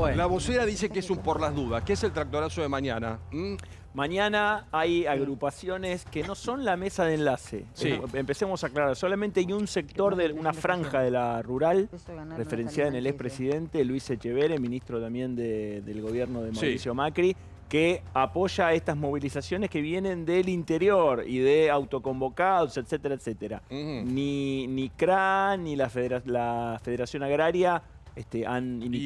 Bueno. La vocera dice que es un por las dudas. ¿Qué es el tractorazo de mañana? Mañana hay agrupaciones que no son la mesa de enlace. Sí. Empecemos a aclarar. Solamente hay un sector de una franja de la rural, referenciada en el expresidente Luis Echeverre, ministro también del gobierno de Mauricio Macri, que apoya estas movilizaciones que vienen del interior y de autoconvocados, etcétera, etcétera. Ni CRA, ni la Federación Agraria,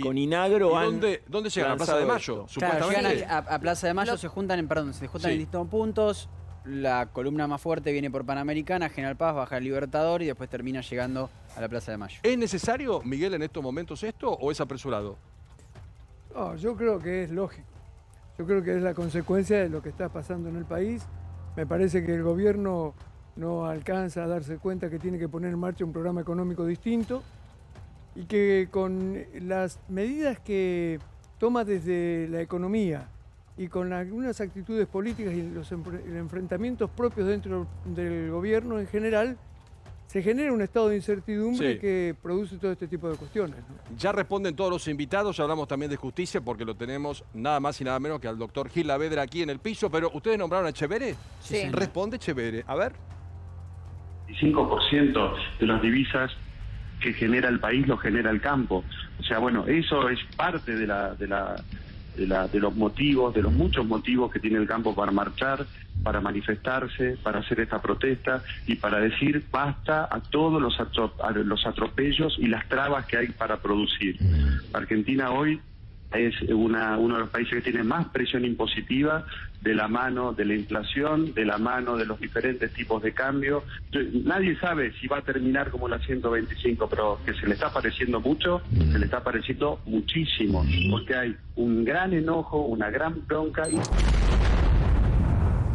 con Inagro han... ¿Dónde llegan? ¿A Plaza de Mayo? Claro, Supuestamente. llegan a Plaza de Mayo, se juntan en distintos puntos. La columna más fuerte viene por Panamericana, General Paz, baja el Libertador y después termina llegando a la Plaza de Mayo. ¿Es necesario, Miguel, en estos momentos esto o es apresurado? No, yo creo que es lógico. Yo creo que es la consecuencia de lo que está pasando en el país. Me parece que el gobierno no alcanza a darse cuenta que tiene que poner en marcha un programa económico distinto y que con las medidas que toma desde la economía y con algunas actitudes políticas y los enfrentamientos propios dentro del gobierno en general, se genera un estado de incertidumbre que produce todo este tipo de cuestiones, ¿no? Ya responden todos los invitados, ya hablamos también de justicia porque lo tenemos nada más y nada menos que al doctor Gil Lavedra aquí en el piso, pero ¿ustedes nombraron a Echeverre? Sí. Responde Echeverre. A ver. 25% de las divisas que genera el país lo genera el campo. O sea, bueno, eso es parte de los motivos, de los muchos motivos que tiene el campo para marchar, para manifestarse, para hacer esta protesta y para decir basta a todos los atropellos y las trabas que hay para producir. Argentina hoy es uno de los países que tiene más presión impositiva, de la mano de la inflación, de la mano de los diferentes tipos de cambio. Nadie sabe si va a terminar como la 125, pero que se le está pareciendo mucho, se le está pareciendo muchísimo, porque hay un gran enojo, una gran bronca.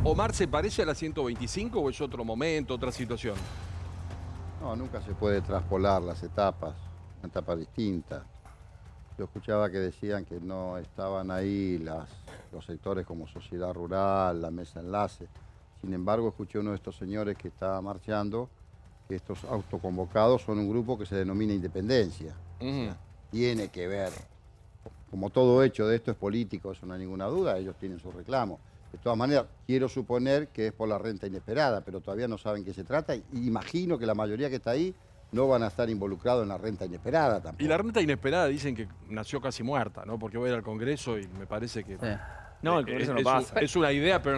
¿Omar se parece a la 125 o es otro momento, otra situación? No, nunca se puede traspolar las etapas, una etapa distinta. Yo escuchaba que decían que no estaban ahí los sectores como Sociedad Rural, la Mesa Enlace. Sin embargo, escuché a uno de estos señores que estaba marchando que estos autoconvocados son un grupo que se denomina Independencia. O sea, tiene que ver, como todo hecho de esto es político, eso no hay ninguna duda, ellos tienen su reclamo. De todas maneras, quiero suponer que es por la renta inesperada, pero todavía no saben qué se trata y imagino que la mayoría que está ahí no van a estar involucrados en la renta inesperada tampoco. Y la renta inesperada dicen que nació casi muerta, ¿no? Porque voy a ir al Congreso y me parece que... No, el Congreso no pasa. Es una idea, pero en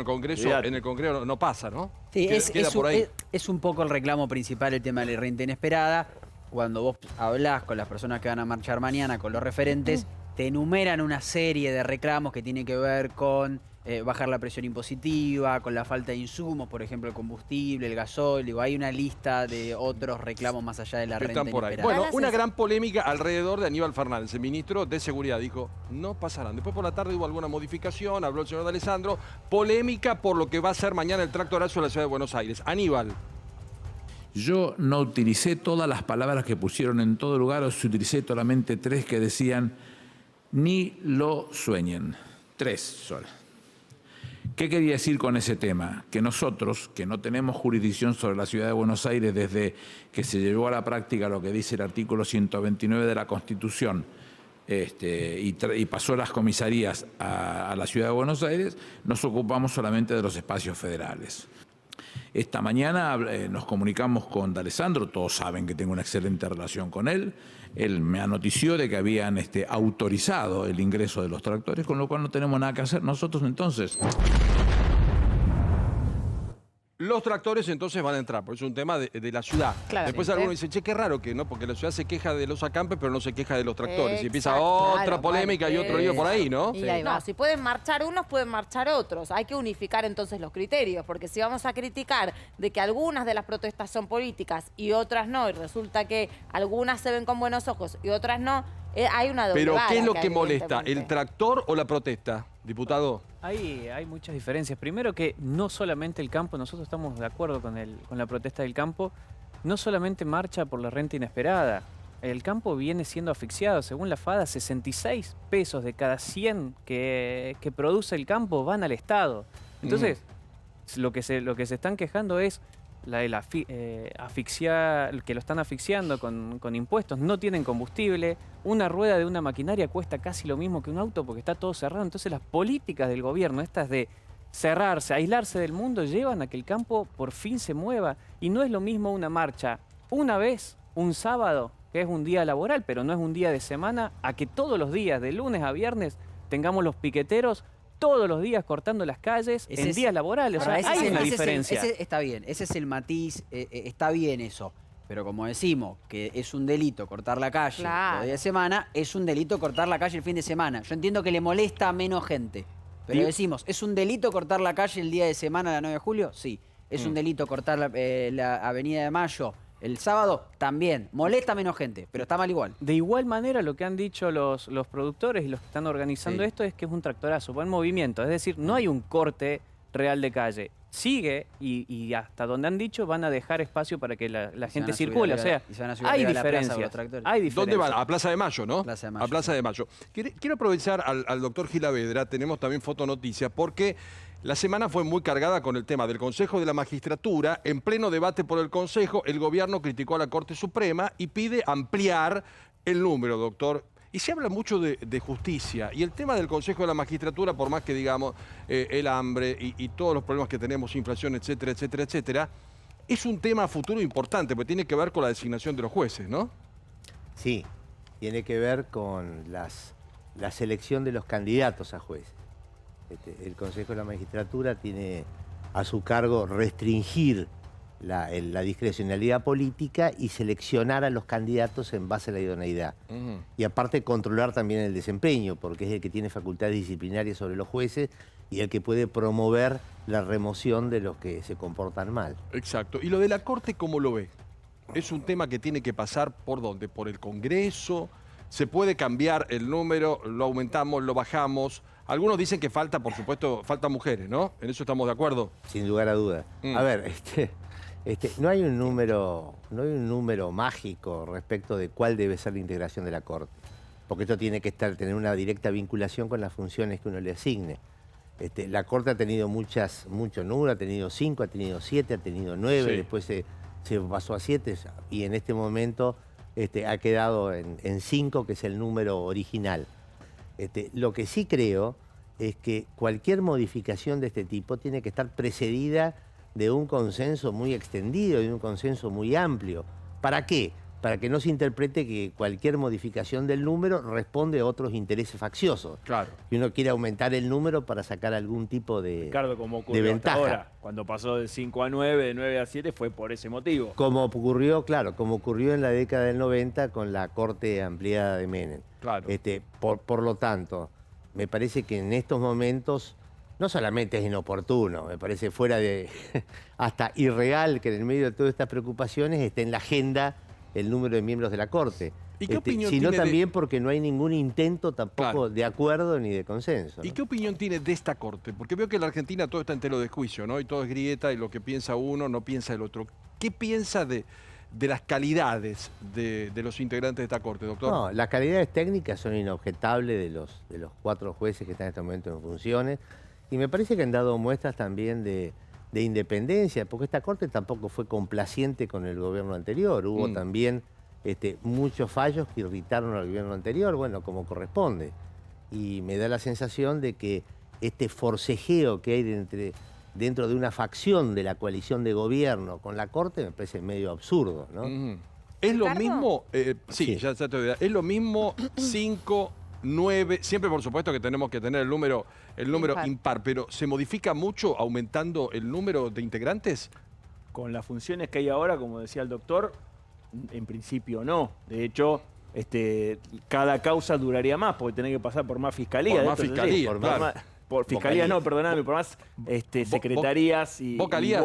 el Congreso no pasa, ¿no? Sí, Queda por ahí. es un poco el reclamo principal, el tema de la renta inesperada. Cuando vos hablás con las personas que van a marchar mañana, con los referentes, te enumeran una serie de reclamos que tienen que ver con bajar la presión impositiva, con la falta de insumos, por ejemplo, el combustible, el gasoil. Digo, hay una lista de otros reclamos más allá de la renta inesperada. Bueno, una gran polémica alrededor de Aníbal Fernández, el ministro de Seguridad, dijo, no pasarán. Después por la tarde hubo alguna modificación, habló el señor D'Alessandro, polémica por lo que va a ser mañana el tractorazo de la ciudad de Buenos Aires. Aníbal. Yo no utilicé todas las palabras que pusieron en todo lugar, os utilicé solamente 3 que decían, ni lo sueñen. 3 solas. ¿Qué quería decir con ese tema? Que nosotros, que no tenemos jurisdicción sobre la ciudad de Buenos Aires desde que se llevó a la práctica lo que dice el artículo 129 de la Constitución y pasó las comisarías a la ciudad de Buenos Aires, nos ocupamos solamente de los espacios federales. Esta mañana nos comunicamos con D'Alessandro, todos saben que tengo una excelente relación con él. Él me anotició de que habían autorizado el ingreso de los tractores, con lo cual no tenemos nada que hacer nosotros entonces. Los tractores entonces van a entrar, porque es un tema de la ciudad. Claramente. Después algunos dicen, che, qué raro que no, porque la ciudad se queja de los acampes, pero no se queja de los tractores. Y empieza otra polémica y otro lío por ahí, ¿no? Y ahí va. No, si pueden marchar unos, pueden marchar otros. Hay que unificar entonces los criterios, porque si vamos a criticar de que algunas de las protestas son políticas y otras no, y resulta que algunas se ven con buenos ojos y otras no, hay una doble Pero vara ¿qué es lo acá, que molesta? evidentemente. ¿El tractor o la protesta, diputado? Hay muchas diferencias. Primero que no solamente el campo, nosotros estamos de acuerdo con la protesta del campo, no solamente marcha por la renta inesperada. El campo viene siendo asfixiado. Según la FADA, 66 pesos de cada 100 que produce el campo van al Estado. Entonces, lo que se están quejando es que lo están asfixiando con impuestos, no tienen combustible, una rueda de una maquinaria cuesta casi lo mismo que un auto porque está todo cerrado. Entonces las políticas del gobierno, estas de cerrarse, aislarse del mundo, llevan a que el campo por fin se mueva. Y no es lo mismo una marcha una vez, un sábado, que es un día laboral, pero no es un día de semana, a que todos los días, de lunes a viernes, tengamos los piqueteros todos los días cortando las calles en días laborales. O sea, hay una diferencia. Está bien, ese es el matiz, está bien eso. Pero como decimos que es un delito cortar la calle los días de semana, es un delito cortar la calle el fin de semana. Yo entiendo que le molesta a menos gente. Pero decimos, ¿es un delito cortar la calle el día de semana, la 9 de julio? Sí. ¿Es un delito cortar la Avenida de Mayo el sábado? También. Molesta a menos gente, pero está mal igual. De igual manera, lo que han dicho los productores y los que están organizando esto es que es un tractorazo, buen movimiento. Es decir, no hay un corte real de calle. Sigue y hasta donde han dicho van a dejar espacio para que la gente circule. O sea, hay diferencias. ¿Dónde van? A Plaza de Mayo, ¿no? Plaza de Mayo. A Plaza de Mayo. Quiero aprovechar al doctor Gilavedra, tenemos también fotonoticias, porque la semana fue muy cargada con el tema del Consejo de la Magistratura. En pleno debate por el Consejo, el gobierno criticó a la Corte Suprema y pide ampliar el número, doctor. Y se habla mucho de justicia. Y el tema del Consejo de la Magistratura, por más que digamos el hambre y todos los problemas que tenemos, inflación, etcétera, etcétera, etcétera, es un tema a futuro importante, porque tiene que ver con la designación de los jueces, ¿no? Sí, tiene que ver con la selección de los candidatos a jueces. El Consejo de la Magistratura tiene a su cargo restringir la discrecionalidad política y seleccionar a los candidatos en base a la idoneidad. Y aparte controlar también el desempeño, porque es el que tiene facultades disciplinarias sobre los jueces y el que puede promover la remoción de los que se comportan mal. Exacto. ¿Y lo de la Corte cómo lo ve? ¿Es un tema que tiene que pasar por dónde? ¿Por el Congreso? ¿Se puede cambiar el número? ¿Lo aumentamos? ¿Lo bajamos? Algunos dicen que falta, por supuesto, faltan mujeres, ¿no? ¿En eso estamos de acuerdo? Sin lugar a dudas. A ver, no hay un número mágico respecto de cuál debe ser la integración de la Corte, porque esto tiene que tener una directa vinculación con las funciones que uno le asigne. La Corte ha tenido muchos números, ha tenido 5, ha tenido 7, ha tenido 9, después se pasó a 7 y en este momento ha quedado en 5, que es el número original. Lo que sí creo es que cualquier modificación de este tipo tiene que estar precedida de un consenso muy extendido, de un consenso muy amplio. ¿Para qué? Para que no se interprete que cualquier modificación del número responde a otros intereses facciosos. Claro. Que uno quiere aumentar el número para sacar algún tipo de, Ricardo, como ocurrió ventaja. hasta ahora, cuando pasó de 5 a 9, de 9 a 7, fue por ese motivo. Como ocurrió, claro, como ocurrió en la década del 90 con la Corte ampliada de Menem. Claro. Por lo tanto, me parece que en estos momentos no solamente es inoportuno, me parece fuera de hasta irreal que en el medio de todas estas preocupaciones esté en la agenda el número de miembros de la Corte. ¿Y qué opinión sino tiene también porque no hay ningún intento tampoco de acuerdo ni de consenso, ¿no? ¿Y qué opinión tiene de esta Corte? Porque veo que en la Argentina todo está en telo de juicio, ¿no? Y todo es grieta y lo que piensa uno no piensa el otro. ¿Qué piensa de las calidades de los integrantes de esta Corte, doctor? No, las calidades técnicas son inobjetables de los 4 jueces que están en este momento en funciones. Y me parece que han dado muestras también de independencia, porque esta Corte tampoco fue complaciente con el gobierno anterior. Hubo también muchos fallos que irritaron al gobierno anterior, bueno, como corresponde. Y me da la sensación de que este forcejeo que hay dentro de una facción de la coalición de gobierno con la Corte me parece medio absurdo, ¿no? ¿Es lo ¿Ricardo? mismo? Sí, ya te voy a dar. ¿Es lo mismo 5, 9? Siempre, por supuesto, que tenemos que tener el número impar, pero ¿se modifica mucho aumentando el número de integrantes? Con las funciones que hay ahora, como decía el doctor, en principio no. De hecho, cada causa duraría más, porque tenés que pasar por más fiscalías. Por más fiscalías, claro. Por fiscalías no, perdóname, por más secretarías y vocalías.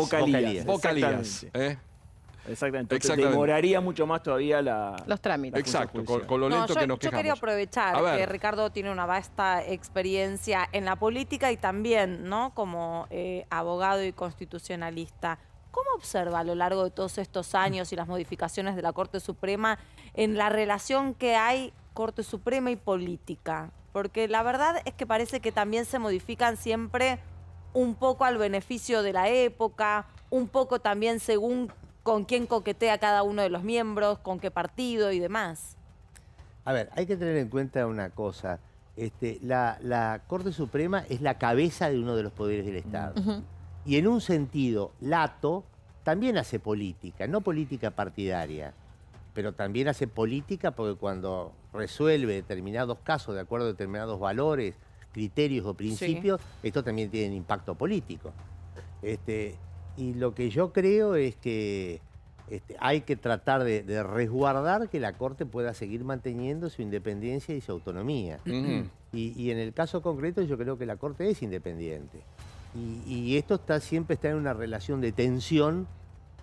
Exactamente. Entonces demoraría mucho más todavía los trámites. Exacto, con lo lento que nos quejamos. Yo quería aprovechar que Ricardo tiene una vasta experiencia en la política y también, ¿no?, como abogado y constitucionalista. ¿Cómo observa a lo largo de todos estos años y las modificaciones de la Corte Suprema en la relación que hay Corte Suprema y política? Porque la verdad es que parece que también se modifican siempre un poco al beneficio de la época, un poco también según con quién coquetea cada uno de los miembros, con qué partido y demás? A ver, hay que tener en cuenta una cosa. La Corte Suprema es la cabeza de uno de los poderes del Estado. Y en un sentido, lato también hace política, no política partidaria, pero también hace política porque cuando resuelve determinados casos de acuerdo a determinados valores, criterios o principios, esto también tiene impacto político. Y lo que yo creo es que hay que tratar de resguardar que la Corte pueda seguir manteniendo su independencia y su autonomía. Y en el caso concreto yo creo que la Corte es independiente. Y esto siempre está en una relación de tensión,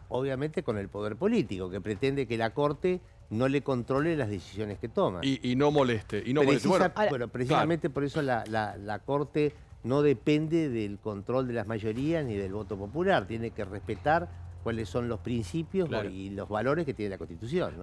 obviamente, con el poder político, que pretende que la Corte no le controle las decisiones que toma. Y no moleste. Bueno, precisamente por eso la Corte no depende del control de las mayorías ni del voto popular. Tiene que respetar cuáles son los principios y los valores que tiene la Constitución, ¿no?